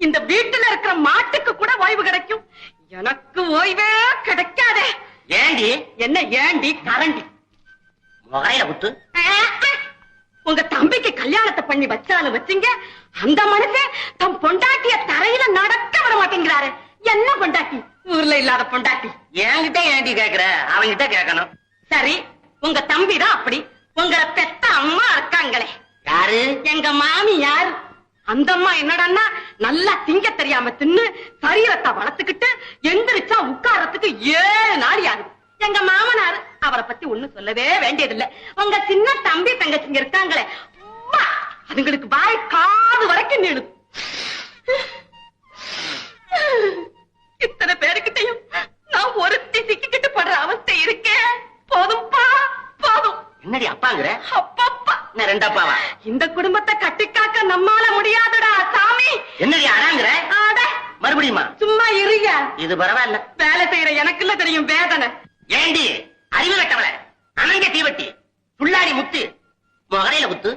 இந்த வீட்டுல இருக்கிற மாட்டுக்கு கூட ஓய்வு கிடைக்கும், எனக்கு ஓய்வே கிடைக்காதே. ஏண்டி? என்ன ஏண்டி? கரண்டி முகையில குத்து. உங்க தம்பிக்கு கல்யாணத்தை பண்ணி வச்சாலும் வச்சுங்க, அந்த மனுஷன் தம் பொண்டாட்டிய தரையில நடக்க விட மாட்டேங்கிறாரு. என்ன பொண்டாட்டி? ஊர்ல இல்லாத பொண்டாட்டி. என்கிட்ட ஏண்டி கேக்குற? அவன்கிட்ட கேட்கணும். சரி, உங்க தம்பிதான் அப்படி. உங்களை பெத்த அம்மா இருக்காங்களே, யாரு? எங்க மாமியார். அந்த அம்மா என்னடான்னா நல்லா திங்க தெரியாம தின்னு சரீரத்தை வளர்த்துக்கிட்டு எந்திரிச்சா உட்காரத்துக்கு 7 நாள் ஆகுது. எங்க மாமனார் அவரை பத்தி ஒண்ணும் சொல்லவே வேண்டியதில்லை. உங்க சின்ன தம்பி தங்கச்சிங்க இருக்காங்களே, அதுங்களுக்கு வாய் காது வரைக்கும் நீளும். இத்தனை பேருக்கிட்டையும் நான் ஒருத்தி சிக்கிக்கிட்டு படுற அவஸ்தை இருக்கேன். போதும்பா போதும். என்னடி அப்பாங்கிற? அப்பப்பா, என்ன ரெண்டு அப்பாவா? இந்த குடும்பத்தை கட்டிக்காக்க நம்மால முடியாதுடா சாமி. என்னடி அறாங்கிற? மறுபடியுமா? சும்மா இருங்க. இது பரவாயில்ல. வேலை செய்யற எனக்குள்ள தெரியும் வேதனை. ஏண்டி அறிவு கட்டவள, அனங்க தீவட்டி, புள்ளாடி முத்து, முகரையில குத்து.